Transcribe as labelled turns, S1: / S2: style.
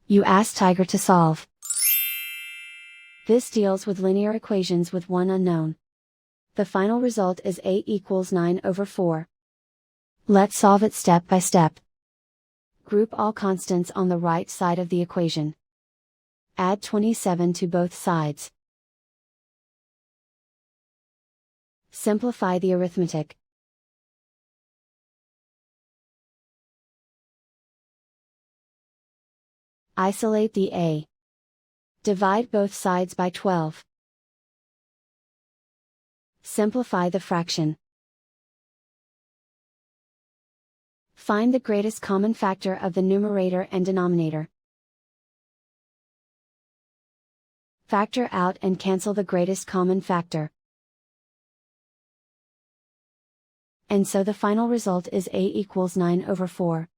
S1: You ask Tiger to solve. This deals with linear equations with one unknown. The final result is a equals 9/4. Let's solve it step by step. Group all constants on the right side of the equation. Add 27 to both sides. Simplify the arithmetic. Isolate the a. Divide both sides by 12. Simplify the fraction. Find the greatest common factor of the numerator and denominator. Factor out and cancel the greatest common factor. And so the final result is a equals 9/4.